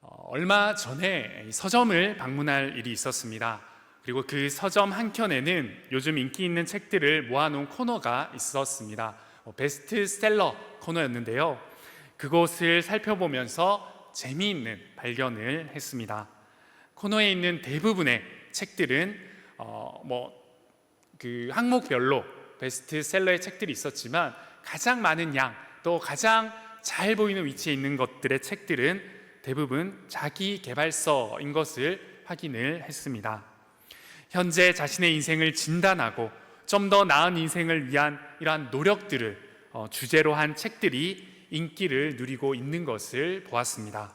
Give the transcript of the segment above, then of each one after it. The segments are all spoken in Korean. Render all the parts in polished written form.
얼마 전에 서점을 방문할 일이 있었습니다. 그리고 그 서점 한켠에는 요즘 인기 있는 책들을 모아놓은 코너가 있었습니다. 베스트셀러 코너였는데요. 그곳을 살펴보면서 재미있는 발견을 했습니다. 코너에 있는 대부분의 책들은 그 항목별로 베스트셀러의 책들이 있었지만 가장 많은 양, 또 가장 잘 보이는 위치에 있는 것들의 책들은 대부분 자기 개발서인 것을 확인을 했습니다. 현재 자신의 인생을 진단하고 좀 더 나은 인생을 위한 이러한 노력들을 주제로 한 책들이 인기를 누리고 있는 것을 보았습니다.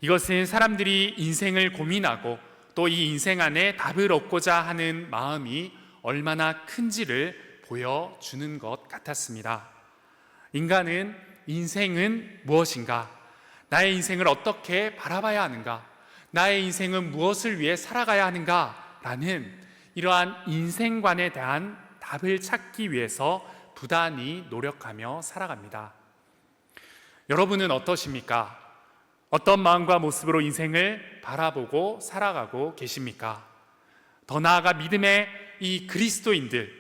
이것은 사람들이 인생을 고민하고 또 이 인생 안에 답을 얻고자 하는 마음이 얼마나 큰지를 보여주는 것 같았습니다. 인간은 인생은 무엇인가? 나의 인생을 어떻게 바라봐야 하는가? 나의 인생은 무엇을 위해 살아가야 하는가? 라는 이러한 인생관에 대한 답을 찾기 위해서 부단히 노력하며 살아갑니다. 여러분은 어떠십니까? 어떤 마음과 모습으로 인생을 바라보고 살아가고 계십니까? 더 나아가 믿음의 이 그리스도인들,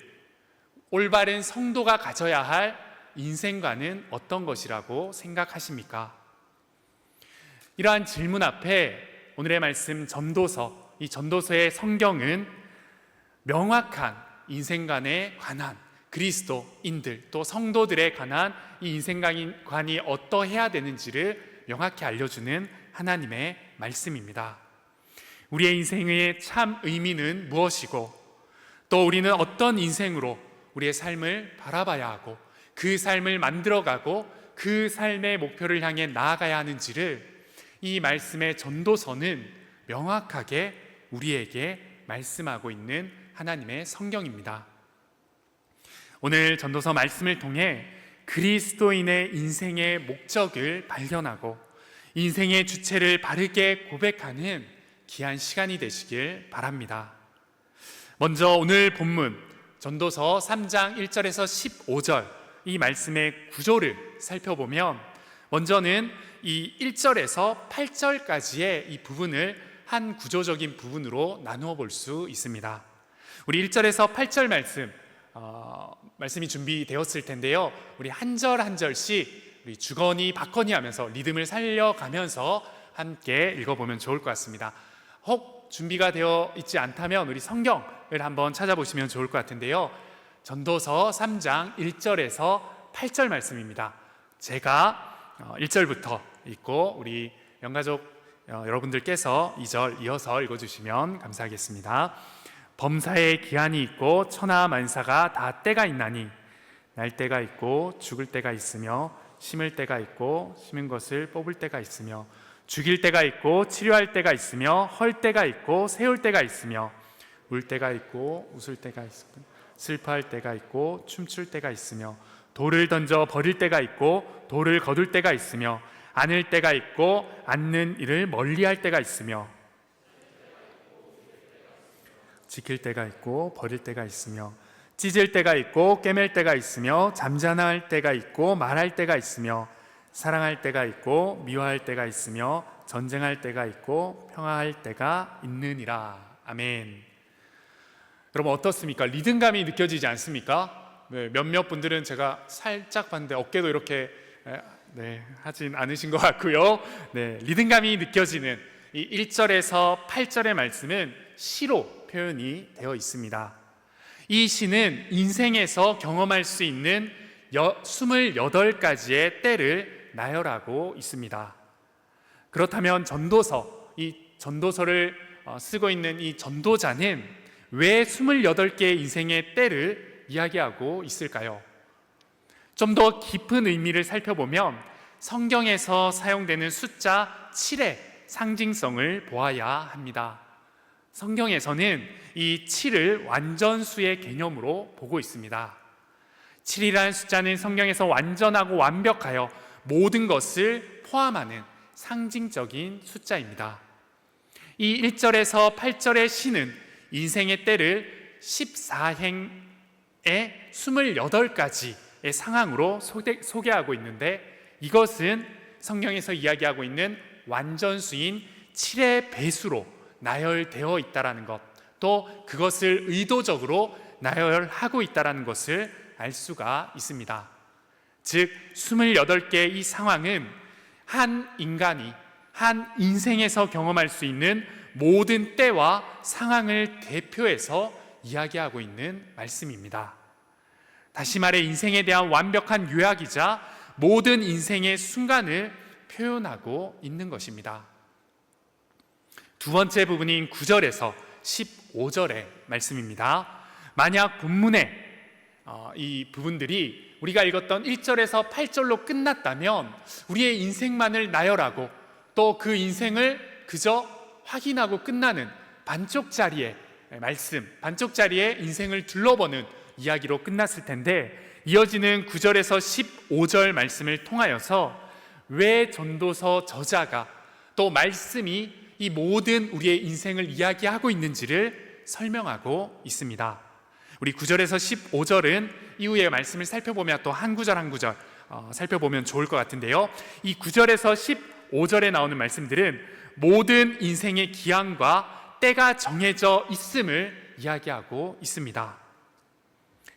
올바른 성도가 가져야 할 인생관은 어떤 것이라고 생각하십니까? 이러한 질문 앞에 오늘의 말씀 전도서, 이 전도서의 성경은 명확한 인생관에 관한 그리스도인들 또 성도들에 관한 이 인생관이 어떠해야 되는지를 명확히 알려주는 하나님의 말씀입니다. 우리의 인생의 참 의미는 무엇이고 또 우리는 어떤 인생으로 우리의 삶을 바라봐야 하고 그 삶을 만들어가고 그 삶의 목표를 향해 나아가야 하는지를 이 말씀의 전도서는 명확하게 우리에게 말씀하고 있는 하나님의 성경입니다. 오늘 전도서 말씀을 통해 그리스도인의 인생의 목적을 발견하고 인생의 주체를 바르게 고백하는 귀한 시간이 되시길 바랍니다. 먼저 오늘 본문 전도서 3장 1절에서 15절 이 말씀의 구조를 살펴보면 먼저는 이 1절에서 8절까지의 이 부분을 한 구조적인 부분으로 나누어 볼 수 있습니다. 우리 1절에서 8절 말씀이 준비되었을 텐데요. 우리 한 절 한 절씩 우리 주거니 받거니 하면서 리듬을 살려가면서 함께 읽어보면 좋을 것 같습니다. 혹 준비가 되어 있지 않다면 우리 성경을 한번 찾아보시면 좋을 것 같은데요. 전도서 3장 1절에서 8절 말씀입니다. 제가 1절부터 읽고 우리 영가족 여러분들께서 2절 이어서 읽어주시면 감사하겠습니다. 범사에 기한이 있고 천하 만사가 다 때가 있나니 날 때가 있고 죽을 때가 있으며 심을 때가 있고 심은 것을 뽑을 때가 있으며 죽일 때가 있고 치료할 때가 있으며 헐 때가 있고 세울 때가 있으며 울 때가 있고 웃을 때가 있으며 슬퍼할 때가 있고 춤출 때가 있으며 돌을 던져 버릴 때가 있고 돌을 거둘 때가 있으며 안을 때가 있고 안는 일을 멀리할 때가 있으며 지킬 때가 있고 버릴 때가 있으며 찢을 때가 있고 꿰맬 때가 있으며 잠잠할 때가 있고 말할 때가 있으며 사랑할 때가 있고 미워할 때가 있으며 전쟁할 때가 있고 평화할 때가 있느니라. 아멘. 여러분 어떻습니까? 리듬감이 느껴지지 않습니까? 몇몇 분들은 제가 살짝 봤는데 어깨도 이렇게 하진 않으신 것 같고요. 리듬감이 느껴지는 이 1절에서 8절의 말씀은 시로 표현이 되어 있습니다. 이 시는 인생에서 경험할 수 있는 28가지의 때를 나열하고 있습니다. 그렇다면 이 전도서를 쓰고 있는 이 전도자는 왜 28개의 인생의 때를 이야기하고 있을까요? 좀 더 깊은 의미를 살펴보면 성경에서 사용되는 숫자 7의 상징성을 보아야 합니다. 성경에서는 이 7을 완전수의 개념으로 보고 있습니다. 7이라는 숫자는 성경에서 완전하고 완벽하여 모든 것을 포함하는 상징적인 숫자입니다. 이 1절에서 8절의 시는 인생의 때를 14행의 28가지의 상황으로 소개하고 있는데 이것은 성경에서 이야기하고 있는 완전수인 7의 배수로 나열되어 있다는 것, 또 그것을 의도적으로 나열하고 있다는 것을 알 수가 있습니다. 즉 28개의 이 상황은 한 인간이 한 인생에서 경험할 수 있는 모든 때와 상황을 대표해서 이야기하고 있는 말씀입니다. 다시 말해 인생에 대한 완벽한 요약이자 모든 인생의 순간을 표현하고 있는 것입니다. 두 번째 부분인 9절에서 15절의 말씀입니다. 만약 본문에 이 부분들이 우리가 읽었던 1절에서 8절로 끝났다면 우리의 인생만을 나열하고 또 그 인생을 그저 확인하고 끝나는 반쪽짜리의 말씀, 반쪽짜리의 인생을 둘러보는 이야기로 끝났을 텐데, 이어지는 9절에서 15절 말씀을 통하여서 왜 전도서 저자가 또 말씀이 이 모든 우리의 인생을 이야기하고 있는지를 설명하고 있습니다. 우리 9절에서 15절은 이후의 말씀을 살펴보면 또 한 구절 한 구절 살펴보면 좋을 것 같은데요, 이 9절에서 15절에 나오는 말씀들은 모든 인생의 기한과 때가 정해져 있음을 이야기하고 있습니다.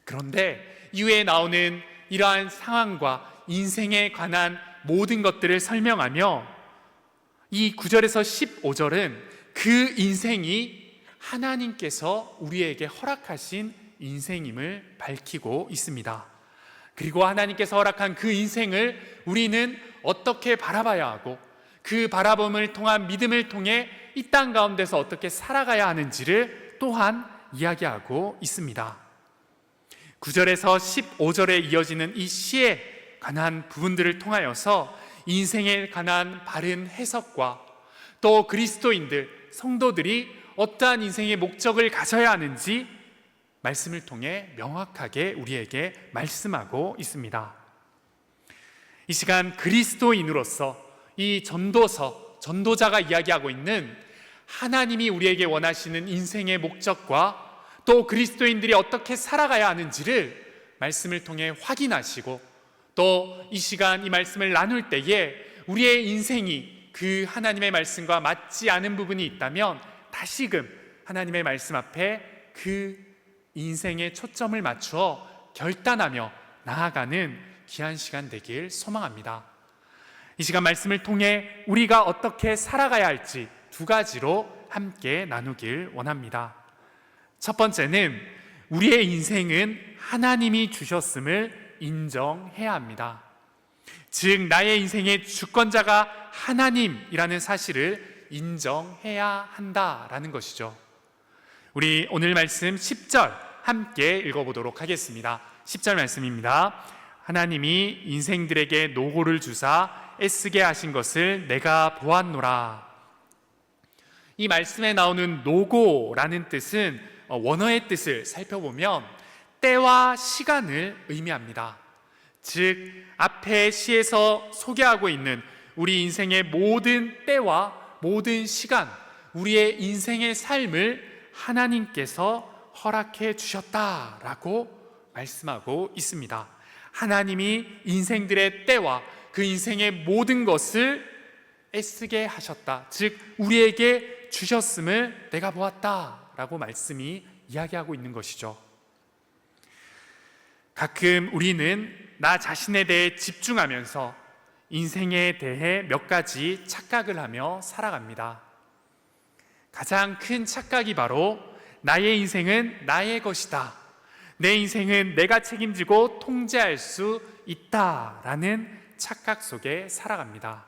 그런데 이후에 나오는 이러한 상황과 인생에 관한 모든 것들을 설명하며 이 9절에서 15절은 그 인생이 하나님께서 우리에게 허락하신 인생임을 밝히고 있습니다. 그리고 하나님께서 허락한 그 인생을 우리는 어떻게 바라봐야 하고 그 바라봄을 통한 믿음을 통해 이 땅 가운데서 어떻게 살아가야 하는지를 또한 이야기하고 있습니다. 9절에서 15절에 이어지는 이 시에 관한 부분들을 통하여서 인생에 관한 바른 해석과 또 그리스도인들, 성도들이 어떠한 인생의 목적을 가져야 하는지 말씀을 통해 명확하게 우리에게 말씀하고 있습니다. 이 시간 그리스도인으로서 이 전도자가 이야기하고 있는 하나님이 우리에게 원하시는 인생의 목적과 또 그리스도인들이 어떻게 살아가야 하는지를 말씀을 통해 확인하시고, 또 이 시간 이 말씀을 나눌 때에 우리의 인생이 그 하나님의 말씀과 맞지 않은 부분이 있다면 다시금 하나님의 말씀 앞에 그 인생의 초점을 맞추어 결단하며 나아가는 귀한 시간 되길 소망합니다. 이 시간 말씀을 통해 우리가 어떻게 살아가야 할지 두 가지로 함께 나누길 원합니다. 첫 번째는 우리의 인생은 하나님이 주셨음을 인정해야 합니다. 즉 나의 인생의 주권자가 하나님이라는 사실을 인정해야 한다라는 것이죠. 우리 오늘 말씀 10절 함께 읽어보도록 하겠습니다. 10절 말씀입니다. 하나님이 인생들에게 노고를 주사 애쓰게 하신 것을 내가 보았노라. 이 말씀에 나오는 노고라는 뜻은 원어의 뜻을 살펴보면 때와 시간을 의미합니다. 즉 앞에 시에서 소개하고 있는 우리 인생의 모든 때와 모든 시간, 우리의 인생의 삶을 하나님께서 허락해 주셨다라고 말씀하고 있습니다. 하나님이 인생들의 때와 그 인생의 모든 것을 애쓰게 하셨다. 즉 우리에게 주셨음을 내가 보았다라고 말씀이 이야기하고 있는 것이죠. 가끔 우리는 나 자신에 대해 집중하면서 인생에 대해 몇 가지 착각을 하며 살아갑니다. 가장 큰 착각이 바로 나의 인생은 나의 것이다, 내 인생은 내가 책임지고 통제할 수 있다라는 착각 속에 살아갑니다.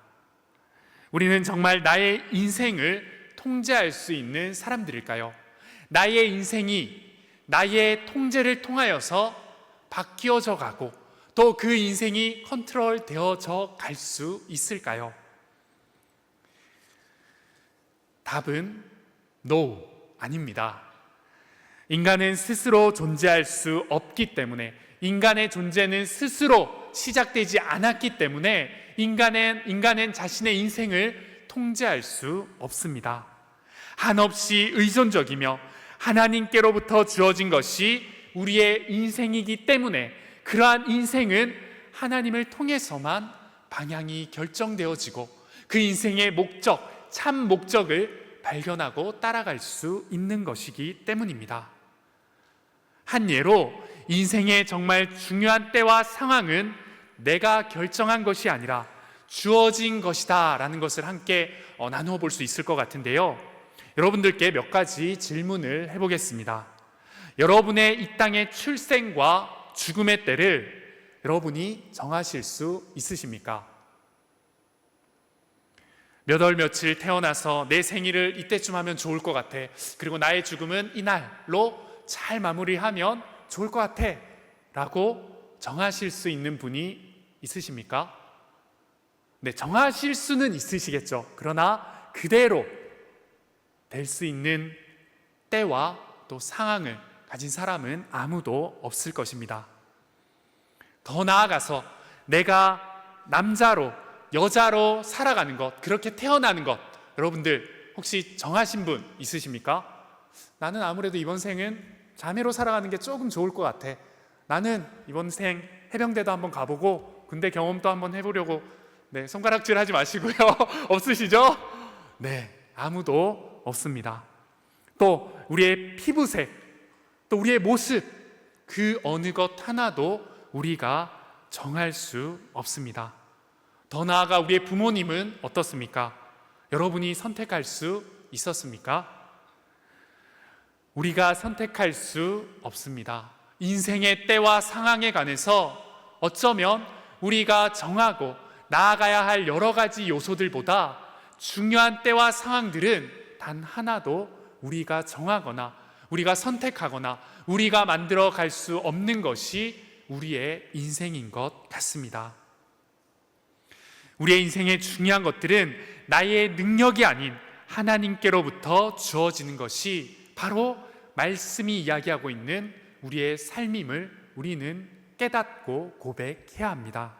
우리는 정말 나의 인생을 통제할 수 있는 사람들일까요? 나의 인생이 나의 통제를 통하여서 바뀌어져 가고 또 그 인생이 컨트롤되어져 갈 수 있을까요? 답은 No, 아닙니다. 인간은 스스로 존재할 수 없기 때문에, 인간의 존재는 스스로 시작되지 않았기 때문에 인간은 자신의 인생을 통제할 수 없습니다. 한없이 의존적이며 하나님께로부터 주어진 것이 우리의 인생이기 때문에 그러한 인생은 하나님을 통해서만 방향이 결정되어지고 그 인생의 목적, 참 목적을 발견하고 따라갈 수 있는 것이기 때문입니다. 한 예로 인생의 정말 중요한 때와 상황은 내가 결정한 것이 아니라 주어진 것이다 라는 것을 함께 나누어 볼 수 있을 것 같은데요, 여러분들께 몇 가지 질문을 해보겠습니다. 여러분의 이 땅의 출생과 죽음의 때를 여러분이 정하실 수 있으십니까? 몇 월 며칠 태어나서 내 생일을 이때쯤 하면 좋을 것 같아, 그리고 나의 죽음은 이날로 잘 마무리하면 좋을 것 같아 라고 정하실 수 있는 분이 있으십니까? 네, 정하실 수는 있으시겠죠. 그러나 그대로 될 수 있는 때와 또 상황을 가진 사람은 아무도 없을 것입니다. 더 나아가서 내가 남자로 여자로 살아가는 것, 그렇게 태어나는 것, 여러분들 혹시 정하신 분 있으십니까? 나는 아무래도 이번 생은 자매로 살아가는 게 조금 좋을 것 같아, 나는 이번 생 해병대도 한번 가보고 군대 경험도 한번 해보려고. 네, 손가락질 하지 마시고요. 없으시죠? 네, 아무도 없습니다. 또 우리의 피부색, 또 우리의 모습, 그 어느 것 하나도 우리가 정할 수 없습니다. 더 나아가 우리의 부모님은 어떻습니까? 여러분이 선택할 수 있었습니까? 우리가 선택할 수 없습니다. 인생의 때와 상황에 관해서 어쩌면 우리가 정하고 나아가야 할 여러 가지 요소들보다 중요한 때와 상황들은 단 하나도 우리가 정하거나 우리가 선택하거나 우리가 만들어 갈 수 없는 것이 우리의 인생인 것 같습니다. 우리의 인생의 중요한 것들은 나의 능력이 아닌 하나님께로부터 주어지는 것이 바로 말씀이 이야기하고 있는 우리의 삶임을 우리는 깨닫고 고백해야 합니다.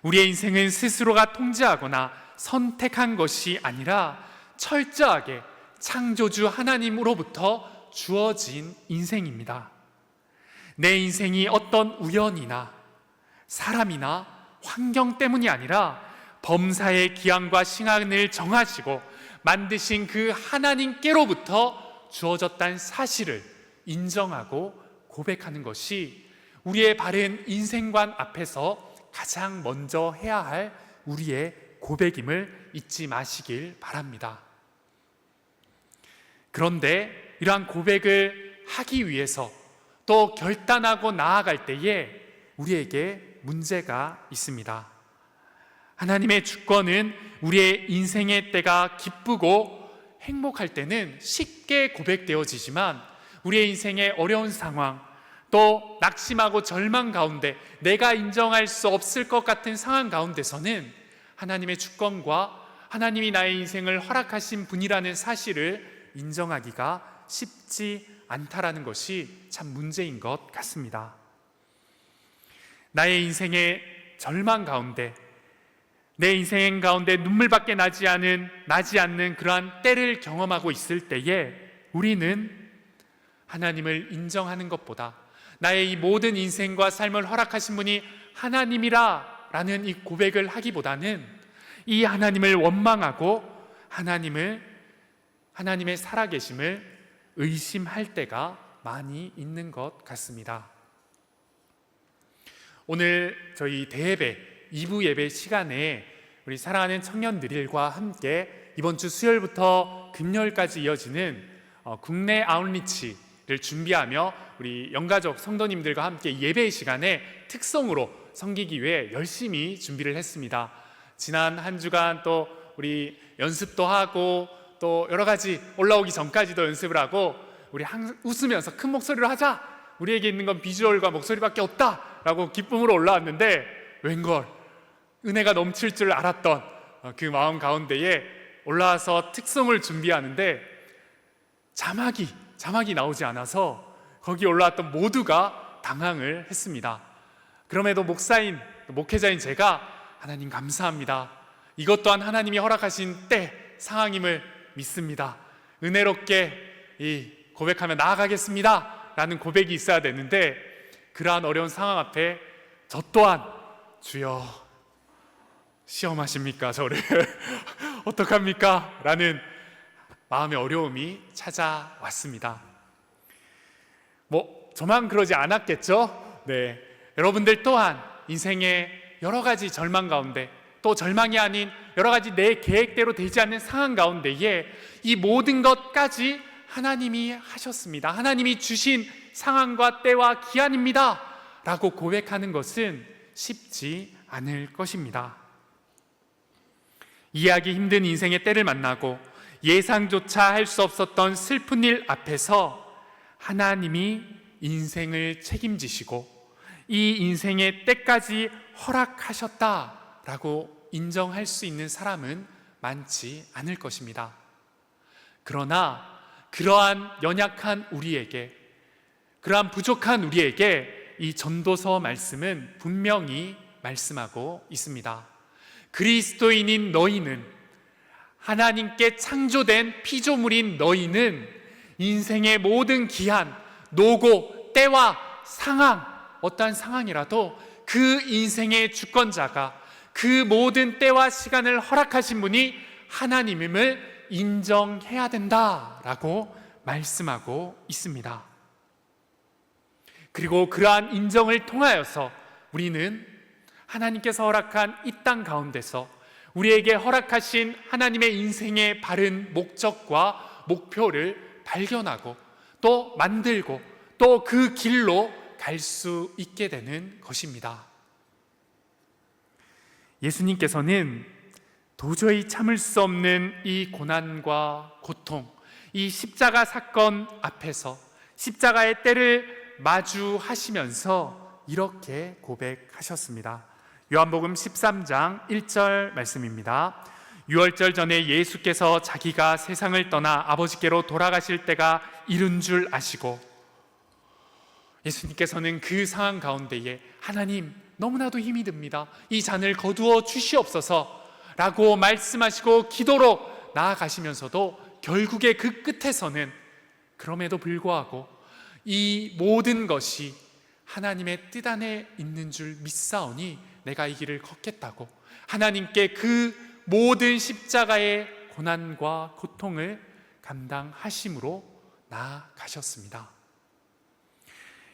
우리의 인생은 스스로가 통제하거나 선택한 것이 아니라 철저하게 창조주 하나님으로부터 주어진 인생입니다. 내 인생이 어떤 우연이나 사람이나 환경 때문이 아니라 범사의 기한과 시간을 정하시고 만드신 그 하나님께로부터 주어졌다는 사실을 인정하고 고백하는 것이 우리의 바른 인생관 앞에서 가장 먼저 해야 할 우리의 고백임을 잊지 마시길 바랍니다. 그런데 이러한 고백을 하기 위해서 또 결단하고 나아갈 때에 우리에게 문제가 있습니다. 하나님의 주권은 우리의 인생의 때가 기쁘고 행복할 때는 쉽게 고백되어지지만 우리의 인생의 어려운 상황, 또 낙심하고 절망 가운데 내가 인정할 수 없을 것 같은 상황 가운데서는 하나님의 주권과 하나님이 나의 인생을 허락하신 분이라는 사실을 인정하기가 쉽지 않다라는 것이 참 문제인 것 같습니다. 나의 인생의 절망 가운데, 내 인생 가운데 눈물밖에 나지 않는 그러한 때를 경험하고 있을 때에 우리는 하나님을 인정하는 것보다 나의 이 모든 인생과 삶을 허락하신 분이 하나님이라 라는 이 고백을 하기보다는 이 하나님을 원망하고 하나님의 살아계심을 의심할 때가 많이 있는 것 같습니다. 오늘 저희 대예배 2부 예배 시간에 우리 사랑하는 청년들과 함께 이번 주 수요일부터 금요일까지 이어지는 국내 아웃리치를 준비하며 우리 영가족 성도님들과 함께 예배 시간에 특성으로 섬기기 위해 열심히 준비를 했습니다. 지난 한 주간 또 우리 연습도 하고 또 여러 가지 올라오기 전까지도 연습을 하고 우리 웃으면서 큰 목소리로 하자, 우리에게 있는 건 비주얼과 목소리밖에 없다 라고 기쁨으로 올라왔는데 웬걸 은혜가 넘칠 줄 알았던 그 마음 가운데에 올라와서 특성을 준비하는데 자막이 나오지 않아서 거기 올라왔던 모두가 당황을 했습니다. 그럼에도 목회자인 제가 하나님 감사합니다, 이것 또한 하나님이 허락하신 때 상황임을 믿습니다, 은혜롭게 이 고백하며 나아가겠습니다 라는 고백이 있어야 되는데 그러한 어려운 상황 앞에 저 또한 주여 시험하십니까 저를? 어떡합니까? 라는 마음의 어려움이 찾아왔습니다. 저만 그러지 않았겠죠? 네, 여러분들 또한 인생의 여러 가지 절망 가운데, 또 절망이 아닌 여러 가지 내 계획대로 되지 않는 상황 가운데에 이 모든 것까지 하나님이 하셨습니다. 하나님이 주신 상황과 때와 기한입니다 라고 고백하는 것은 쉽지 않을 것입니다. 이해하기 힘든 인생의 때를 만나고 예상조차 할 수 없었던 슬픈 일 앞에서 하나님이 인생을 책임지시고 이 인생의 때까지 허락하셨다라고 인정할 수 있는 사람은 많지 않을 것입니다. 그러나 그러한 연약한 우리에게, 그러한 부족한 우리에게 이 전도서 말씀은 분명히 말씀하고 있습니다. 그리스도인인 너희는, 하나님께 창조된 피조물인 너희는 인생의 모든 기한, 노고, 때와 상황, 어떠한 상황이라도 그 인생의 주권자가, 그 모든 때와 시간을 허락하신 분이 하나님임을 인정해야 된다라고 말씀하고 있습니다. 그리고 그러한 인정을 통하여서 우리는 하나님께서 허락한 이 땅 가운데서 우리에게 허락하신 하나님의 인생의 바른 목적과 목표를 발견하고 또 만들고 또 그 길로 갈 수 있게 되는 것입니다. 예수님께서는 도저히 참을 수 없는 이 고난과 고통, 이 십자가 사건 앞에서 십자가의 때를 마주하시면서 이렇게 고백하셨습니다. 요한복음 13장 1절 말씀입니다. 유월절 전에 예수께서 자기가 세상을 떠나 아버지께로 돌아가실 때가 이른 줄 아시고, 예수님께서는 그 상황 가운데에 하나님, 너무나도 힘이 듭니다. 이 잔을 거두어 주시옵소서 라고 말씀하시고 기도로 나아가시면서도 결국에 그 끝에서는 그럼에도 불구하고 이 모든 것이 하나님의 뜻 안에 있는 줄 믿사오니 내가 이 길을 걷겠다고 하나님께 그 모든 십자가의 고난과 고통을 감당하심으로 나아가셨습니다.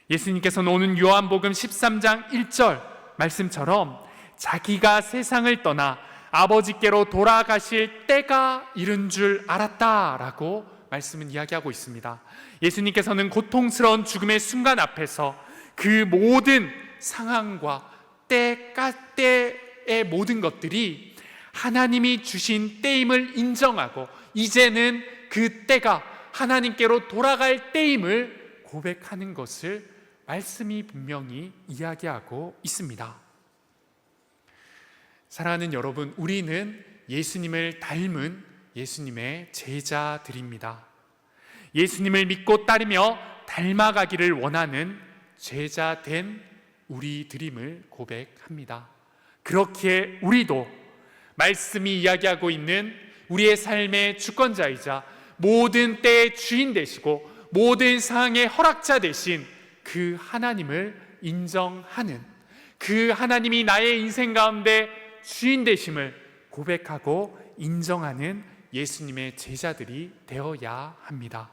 예수님께서는 오늘 요한복음 13장 1절 말씀처럼 자기가 세상을 떠나 아버지께로 돌아가실 때가 이른 줄 알았다라고 말씀은 이야기하고 있습니다. 예수님께서는 고통스러운 죽음의 순간 앞에서 그 모든 상황과 때의 모든 것들이 하나님이 주신 때임을 인정하고 이제는 그 때가 하나님께로 돌아갈 때임을 고백하는 것을 말씀이 분명히 이야기하고 있습니다. 사랑하는 여러분, 우리는 예수님을 닮은 예수님의 제자들입니다. 예수님을 믿고 따르며 닮아가기를 원하는 제자된 우리들임을 고백합니다. 그렇기에 우리도 말씀이 이야기하고 있는 우리의 삶의 주권자이자 모든 때의 주인 되시고 모든 상황의 허락자 되신 그 하나님을 인정하는, 그 하나님이 나의 인생 가운데 주인 되심을 고백하고 인정하는 예수님의 제자들이 되어야 합니다.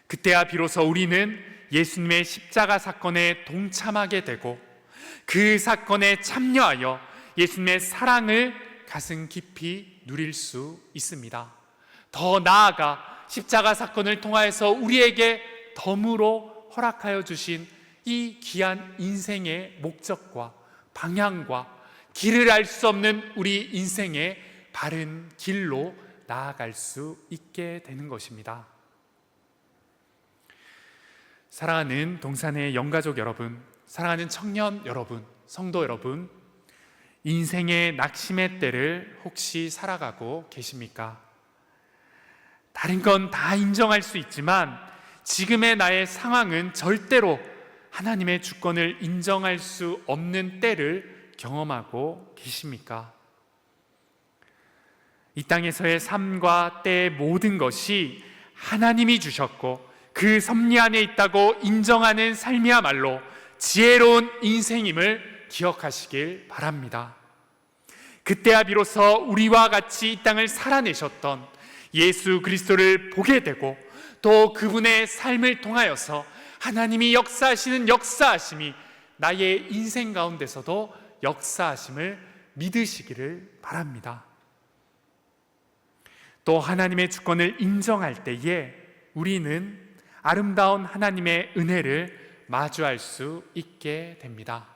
그때야 비로소 우리는 예수님의 십자가 사건에 동참하게 되고 그 사건에 참여하여 예수님의 사랑을 가슴 깊이 누릴 수 있습니다. 더 나아가 십자가 사건을 통하여서 우리에게 덤으로 허락하여 주신 이 귀한 인생의 목적과 방향과 길을 알 수 없는 우리 인생의 바른 길로 나아갈 수 있게 되는 것입니다. 사랑하는 동산의 영가족 여러분, 사랑하는 청년 여러분, 성도 여러분, 인생의 낙심의 때를 혹시 살아가고 계십니까? 다른 건 다 인정할 수 있지만 지금의 나의 상황은 절대로 하나님의 주권을 인정할 수 없는 때를 경험하고 계십니까? 이 땅에서의 삶과 때의 모든 것이 하나님이 주셨고 그 섭리 안에 있다고 인정하는 삶이야말로 지혜로운 인생임을 기억하시길 바랍니다. 그때야 비로소 우리와 같이 이 땅을 살아내셨던 예수 그리스도를 보게 되고, 또 그분의 삶을 통하여서 하나님이 역사하시는 역사하심이 나의 인생 가운데서도 역사하심을 믿으시기를 바랍니다. 또 하나님의 주권을 인정할 때에 우리는 아름다운 하나님의 은혜를 마주할 수 있게 됩니다.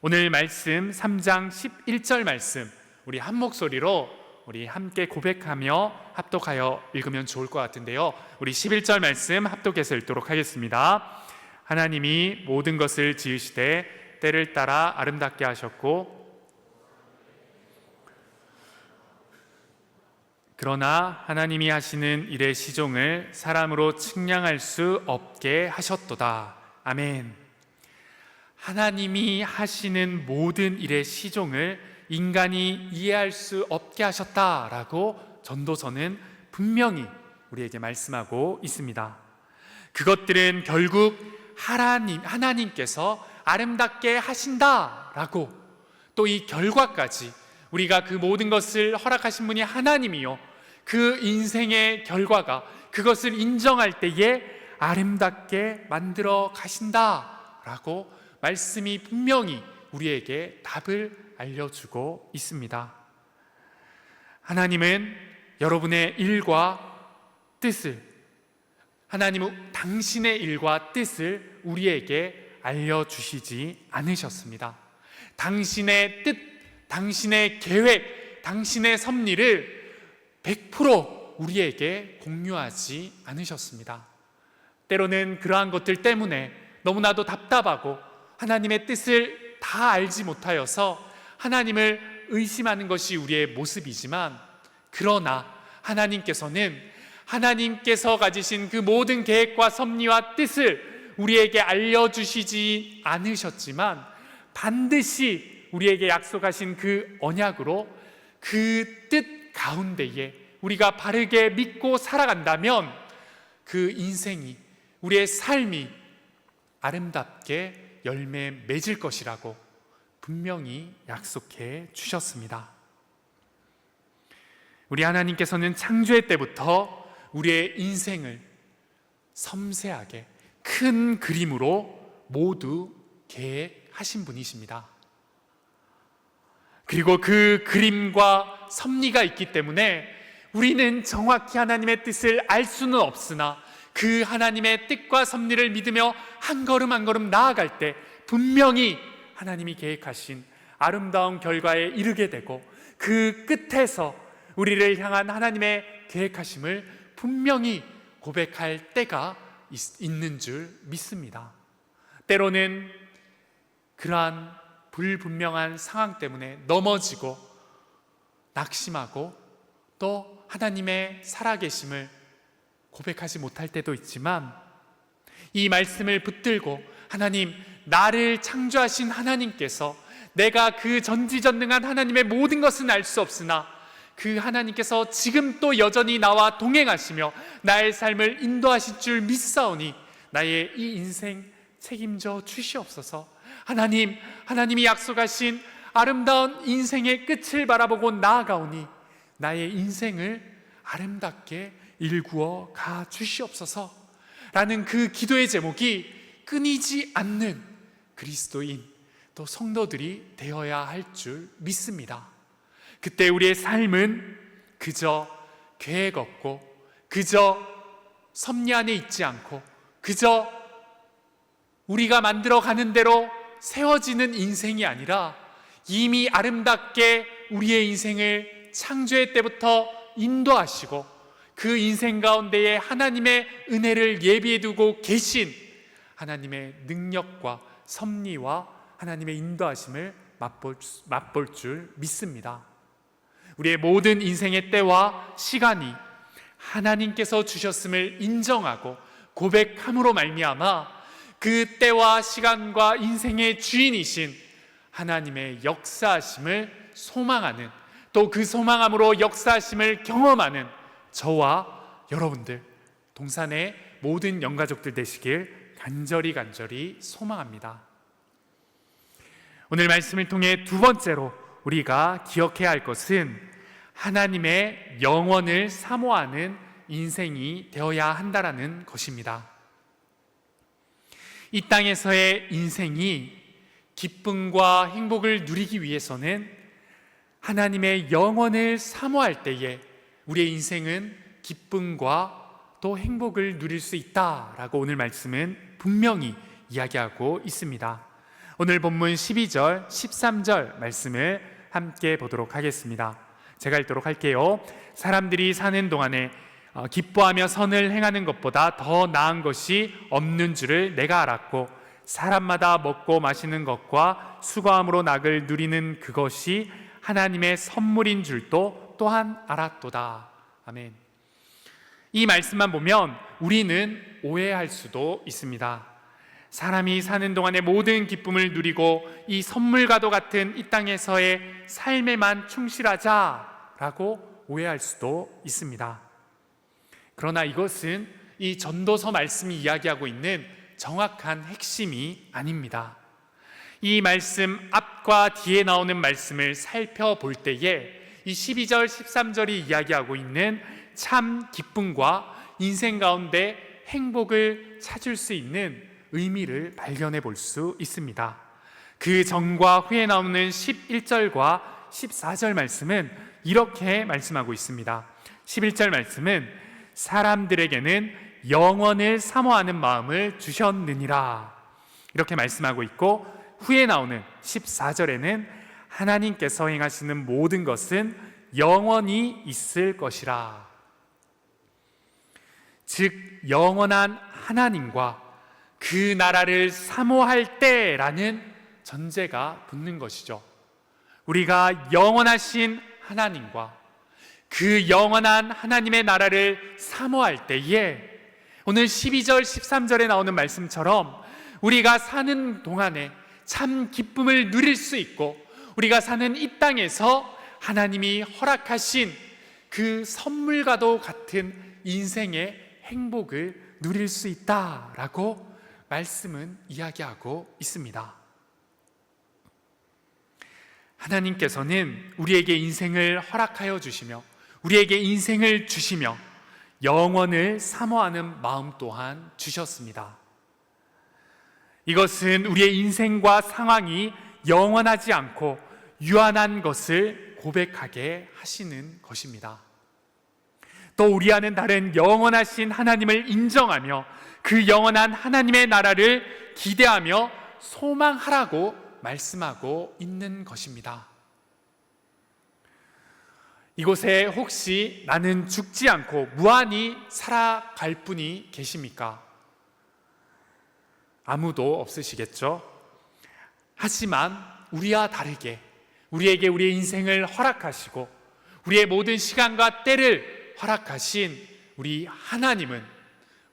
오늘 말씀 3장 11절 말씀, 우리 한 목소리로 우리 함께 고백하며 합독하여 읽으면 좋을 것 같은데요, 우리 11절 말씀 합독해서 읽도록 하겠습니다. 하나님이 모든 것을 지으시되 때를 따라 아름답게 하셨고, 그러나 하나님이 하시는 일의 시종을 사람으로 측량할 수 없게 하셨도다. 아멘. 하나님이 하시는 모든 일의 시종을 인간이 이해할 수 없게 하셨다라고 전도서는 분명히 우리에게 말씀하고 있습니다. 그것들은 결국 하나님께서 아름답게 하신다라고, 또 이 결과까지, 우리가 그 모든 것을 허락하신 분이 하나님이요, 그 인생의 결과가 그것을 인정할 때에 아름답게 만들어 가신다라고 말씀이 분명히 우리에게 답을 알려주고 있습니다. 하나님은 여러분의 일과 뜻을, 하나님은 당신의 일과 뜻을 우리에게 알려주시지 않으셨습니다. 당신의 뜻, 당신의 계획, 당신의 섭리를 100% 우리에게 공유하지 않으셨습니다. 때로는 그러한 것들 때문에 너무나도 답답하고 하나님의 뜻을 다 알지 못하여서 하나님을 의심하는 것이 우리의 모습이지만, 그러나 하나님께서는 하나님께서 가지신 그 모든 계획과 섭리와 뜻을 우리에게 알려주시지 않으셨지만, 반드시 우리에게 약속하신 그 언약으로 그 뜻 가운데에 우리가 바르게 믿고 살아간다면 그 인생이, 우리의 삶이 아름답게 열매 맺을 것이라고 분명히 약속해 주셨습니다. 우리 하나님께서는 창조의 때부터 우리의 인생을 섬세하게 큰 그림으로 모두 계획하신 분이십니다. 그리고 그 그림과 섭리가 있기 때문에 우리는 정확히 하나님의 뜻을 알 수는 없으나, 그 하나님의 뜻과 섭리를 믿으며 한 걸음 한 걸음 나아갈 때 분명히 하나님이 계획하신 아름다운 결과에 이르게 되고, 그 끝에서 우리를 향한 하나님의 계획하심을 분명히 고백할 때가 있는 줄 믿습니다. 때로는 그러한 불분명한 상황 때문에 넘어지고 낙심하고 또 하나님의 살아계심을 고백하지 못할 때도 있지만, 이 말씀을 붙들고 하나님, 나를 창조하신 하나님께서, 내가 그 전지전능한 하나님의 모든 것은 알 수 없으나 그 하나님께서 지금 또 여전히 나와 동행하시며 나의 삶을 인도하실 줄 믿사오니 나의 이 인생 책임져 주시옵소서. 하나님, 하나님이 약속하신 아름다운 인생의 끝을 바라보고 나아가오니 나의 인생을 아름답게 일구어 가 주시옵소서 라는 그 기도의 제목이 끊이지 않는 그리스도인, 또 성도들이 되어야 할 줄 믿습니다. 그때 우리의 삶은 그저 계획 없고, 그저 섭리 안에 있지 않고, 그저 우리가 만들어가는 대로 세워지는 인생이 아니라 이미 아름답게 우리의 인생을 창조의 때부터 인도하시고 그 인생 가운데에 하나님의 은혜를 예비해 두고 계신 하나님의 능력과 섭리와 하나님의 인도하심을 맛볼 줄 믿습니다. 우리의 모든 인생의 때와 시간이 하나님께서 주셨음을 인정하고 고백함으로 말미암아 그 때와 시간과 인생의 주인이신 하나님의 역사하심을 소망하는, 또 그 소망함으로 역사하심을 경험하는 저와 여러분들, 동산의 모든 영가족들 되시길 간절히 소망합니다. 오늘 말씀을 통해 두 번째로 우리가 기억해야 할 것은 하나님의 영원을 사모하는 인생이 되어야 한다라는 것입니다. 이 땅에서의 인생이 기쁨과 행복을 누리기 위해서는 하나님의 영원을 사모할 때에 우리의 인생은 기쁨과 또 행복을 누릴 수 있다라고 오늘 말씀은 분명히 이야기하고 있습니다. 오늘 본문 12절, 13절 말씀을 함께 보도록 하겠습니다. 제가 읽도록 할게요. 사람들이 사는 동안에 기뻐하며 선을 행하는 것보다 더 나은 것이 없는 줄을 내가 알았고 사람마다 먹고 마시는 것과 수고함으로 낙을 누리는 그것이 하나님의 선물인 줄도 또한 알았도다. 아멘. 이 말씀만 보면 우리는 오해할 수도 있습니다. 사람이 사는 동안에 모든 기쁨을 누리고 이 선물과도 같은 이 땅에서의 삶에만 충실하자라고 오해할 수도 있습니다. 그러나 이것은 이 전도서 말씀이 이야기하고 있는 정확한 핵심이 아닙니다. 이 말씀 앞과 뒤에 나오는 말씀을 살펴볼 때에 이 12절, 13절이 이야기하고 있는 참 기쁨과 인생 가운데 행복을 찾을 수 있는 의미를 발견해 볼 수 있습니다. 그 전과 후에 나오는 11절과 14절 말씀은 이렇게 말씀하고 있습니다. 11절 말씀은 사람들에게는 영원을 사모하는 마음을 주셨느니라 이렇게 말씀하고 있고, 후에 나오는 14절에는 하나님께서 행하시는 모든 것은 영원히 있을 것이라. 즉 영원한 하나님과 그 나라를 사모할 때라는 전제가 붙는 것이죠. 우리가 영원하신 하나님과 그 영원한 하나님의 나라를 사모할 때에 오늘 12절, 13절에 나오는 말씀처럼 우리가 사는 동안에 참 기쁨을 누릴 수 있고 우리가 사는 이 땅에서 하나님이 허락하신 그 선물과도 같은 인생의 행복을 누릴 수 있다라고 말씀은 이야기하고 있습니다. 하나님께서는 우리에게 인생을 허락하여 주시며 우리에게 인생을 주시며 영원을 사모하는 마음 또한 주셨습니다. 이것은 우리의 인생과 상황이 영원하지 않고 유한한 것을 고백하게 하시는 것입니다. 또 우리와는 다른 영원하신 하나님을 인정하며 그 영원한 하나님의 나라를 기대하며 소망하라고 말씀하고 있는 것입니다. 이곳에 혹시 나는 죽지 않고 무한히 살아갈 분이 계십니까? 아무도 없으시겠죠? 하지만 우리와 다르게 우리에게 우리의 인생을 허락하시고 우리의 모든 시간과 때를 허락하신 우리 하나님은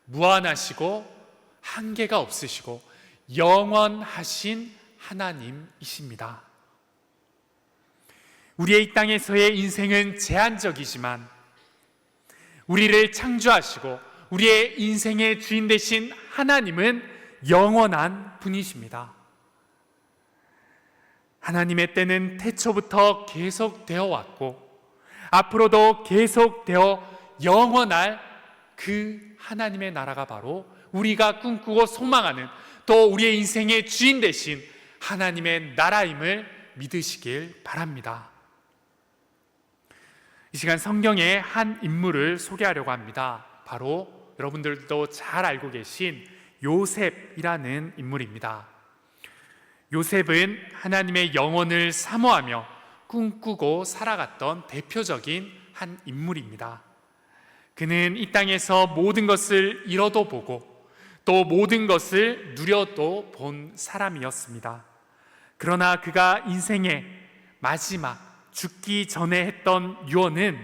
무한하시고 한계가 없으시고 영원하신 하나님이십니다. 우리의 이 땅에서의 인생은 제한적이지만 우리를 창조하시고 우리의 인생의 주인 되신 하나님은 영원한 분이십니다. 하나님의 때는 태초부터 계속되어 왔고 앞으로도 계속되어 영원할 그 하나님의 나라가 바로 우리가 꿈꾸고 소망하는 또 우리의 인생의 주인 되신 하나님의 나라임을 믿으시길 바랍니다. 이 시간 성경의 한 인물을 소개하려고 합니다. 바로 여러분들도 잘 알고 계신 요셉이라는 인물입니다. 요셉은 하나님의 영원을 사모하며 꿈꾸고 살아갔던 대표적인 한 인물입니다. 그는 이 땅에서 모든 것을 잃어도 보고 또 모든 것을 누려도 본 사람이었습니다. 그러나 그가 인생의 마지막 죽기 전에 했던 유언은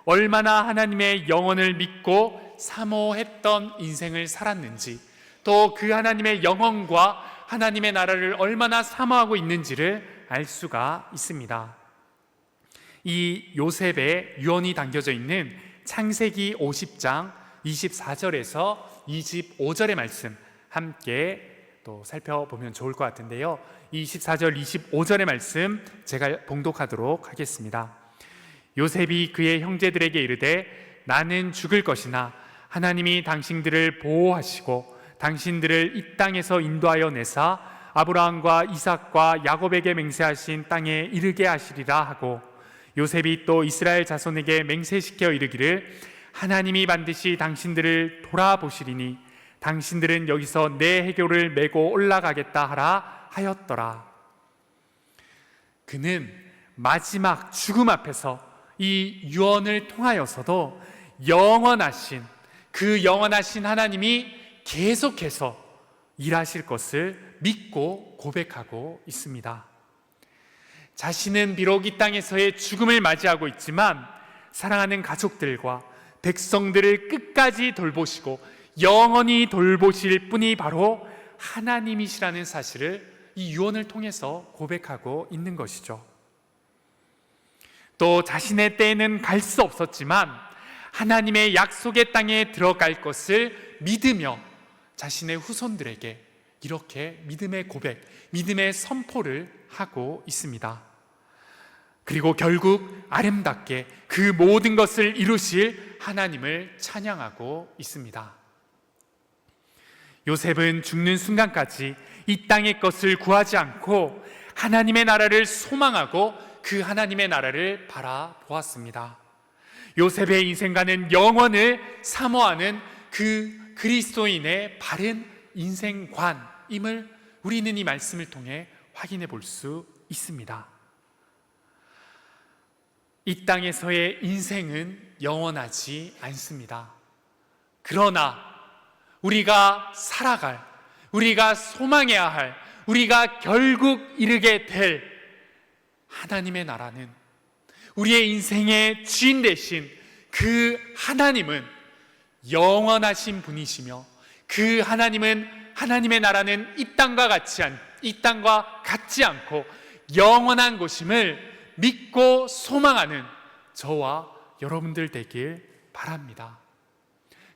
얼마나 하나님의 영원을 믿고 사모했던 인생을 살았는지 또 그 하나님의 영원과 하나님의 나라를 얼마나 사모하고 있는지를 알 수가 있습니다. 이 요셉의 유언이 담겨져 있는 창세기 50장 24절에서 25절의 말씀 함께 또 살펴보면 좋을 것 같은데요. 24절 25절의 말씀 제가 봉독하도록 하겠습니다. 요셉이 그의 형제들에게 이르되 나는 죽을 것이나 하나님이 당신들을 보호하시고 당신들을 이 땅에서 인도하여 내사 아브라함과 이삭과 야곱에게 맹세하신 땅에 이르게 하시리라 하고, 요셉이 또 이스라엘 자손에게 맹세시켜 이르기를 하나님이 반드시 당신들을 돌아보시리니 당신들은 여기서 내 해교를 메고 올라가겠다 하라 하였더라. 그는 마지막 죽음 앞에서 이 유언을 통하여서도 그 영원하신 하나님이 계속해서 일하실 것을 믿고 고백하고 있습니다. 자신은 비록 이 땅에서의 죽음을 맞이하고 있지만 사랑하는 가족들과 백성들을 끝까지 돌보시고 영원히 돌보실 분이 바로 하나님이시라는 사실을 이 유언을 통해서 고백하고 있는 것이죠. 또 자신의 때에는 갈 수 없었지만 하나님의 약속의 땅에 들어갈 것을 믿으며 자신의 후손들에게 이렇게 믿음의 고백, 믿음의 선포를 하고 있습니다. 그리고 결국 아름답게 그 모든 것을 이루실 하나님을 찬양하고 있습니다. 요셉은 죽는 순간까지 이 땅의 것을 구하지 않고 하나님의 나라를 소망하고 그 하나님의 나라를 바라보았습니다. 요셉의 인생과는 영원을 사모하는 그 그리스도인의 바른 인생관임을 우리는 이 말씀을 통해 확인해 볼 수 있습니다. 이 땅에서의 인생은 영원하지 않습니다. 그러나 우리가 살아갈, 우리가 소망해야 할, 우리가 결국 이르게 될 하나님의 나라는, 우리의 인생의 주인 되신 그 하나님은 영원하신 분이시며, 그 하나님의 나라는 이 땅과 같지 않고 영원한 곳임을 믿고 소망하는 저와 여러분들 되길 바랍니다.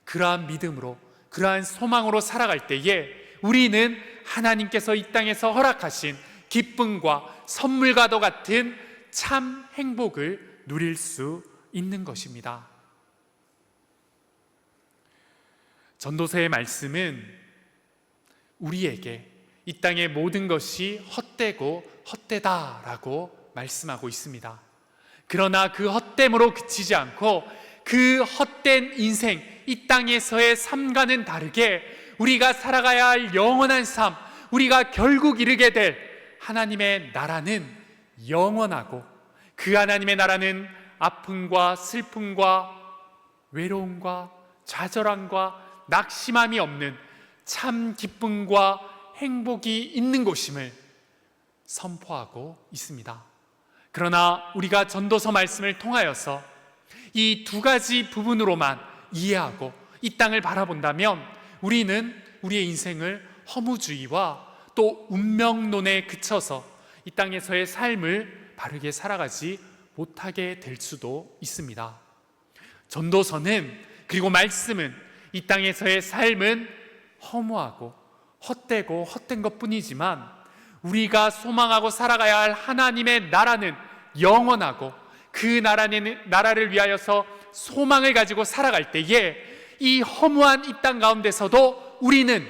그러한 믿음으로, 그러한 소망으로 살아갈 때에 우리는 하나님께서 이 땅에서 허락하신 기쁨과 선물과도 같은 참 행복을 누릴 수 있는 것입니다. 전도서의 말씀은 우리에게 이 땅의 모든 것이 헛되고 헛되다라고 말씀하고 있습니다. 그러나 그 헛됨으로 그치지 않고 그 헛된 인생, 이 땅에서의 삶과는 다르게 우리가 살아가야 할 영원한 삶, 우리가 결국 이르게 될 하나님의 나라는 영원하고, 그 하나님의 나라는 아픔과 슬픔과 외로움과 좌절함과 낙심함이 없는 참 기쁨과 행복이 있는 곳임을 선포하고 있습니다. 그러나 우리가 전도서 말씀을 통하여서 이 두 가지 부분으로만 이해하고 이 땅을 바라본다면 우리는 우리의 인생을 허무주의와 또 운명론에 그쳐서 이 땅에서의 삶을 바르게 살아가지 못하게 될 수도 있습니다. 전도서는, 그리고 말씀은 이 땅에서의 삶은 허무하고 헛되고 헛된 것뿐이지만 우리가 소망하고 살아가야 할 하나님의 나라는 영원하고, 그 나라를 위하여서 소망을 가지고 살아갈 때에 이 허무한 이 땅 가운데서도 우리는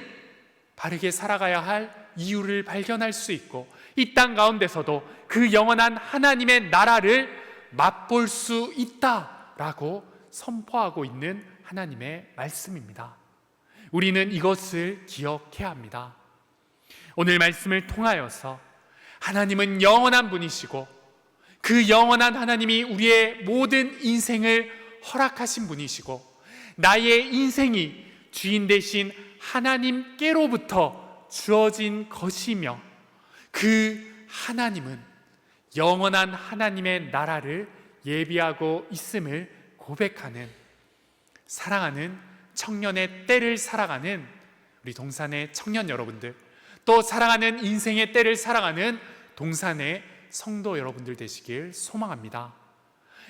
바르게 살아가야 할 이유를 발견할 수 있고, 이 땅 가운데서도 그 영원한 하나님의 나라를 맛볼 수 있다라고 선포하고 있는 하나님의 말씀입니다. 우리는 이것을 기억해야 합니다. 오늘 말씀을 통하여서 하나님은 영원한 분이시고 그 영원한 하나님이 우리의 모든 인생을 허락하신 분이시고 나의 인생이 주인 되신 하나님께로부터 주어진 것이며, 그 하나님은 영원한 하나님의 나라를 예비하고 있음을 고백하는, 사랑하는 청년의 때를 살아가는 우리 동산의 청년 여러분들, 또 사랑하는 인생의 때를 살아가는 동산의 성도 여러분들 되시길 소망합니다.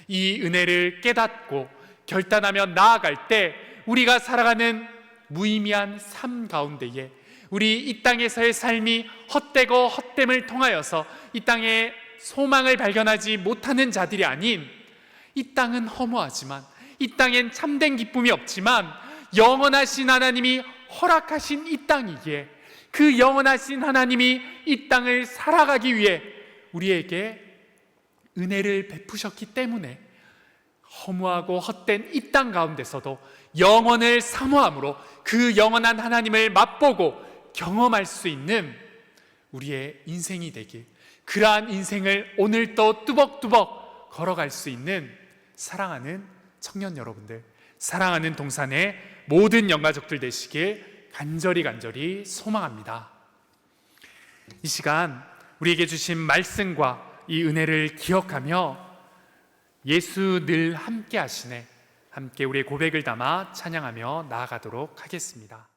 이 은혜를 깨닫고 결단하며 나아갈 때 우리가 살아가는 무의미한 삶 가운데에 우리 이 땅에서의 삶이 헛되고 헛됨을 통하여서 이 땅에 소망을 발견하지 못하는 자들이 아닌, 이 땅은 허무하지만, 이 땅엔 참된 기쁨이 없지만 영원하신 하나님이 허락하신 이 땅이기에, 그 영원하신 하나님이 이 땅을 살아가기 위해 우리에게 은혜를 베푸셨기 때문에 허무하고 헛된 이 땅 가운데서도 영원을 사모함으로 그 영원한 하나님을 맛보고 경험할 수 있는 우리의 인생이 되길, 그러한 인생을 오늘도 뚜벅뚜벅 걸어갈 수 있는 사랑하는 청년 여러분들, 사랑하는 동산의 모든 영가족들 되시길 간절히 소망합니다. 이 시간 우리에게 주신 말씀과 이 은혜를 기억하며 예수 늘 함께 하시네, 함께 우리의 고백을 담아 찬양하며 나아가도록 하겠습니다.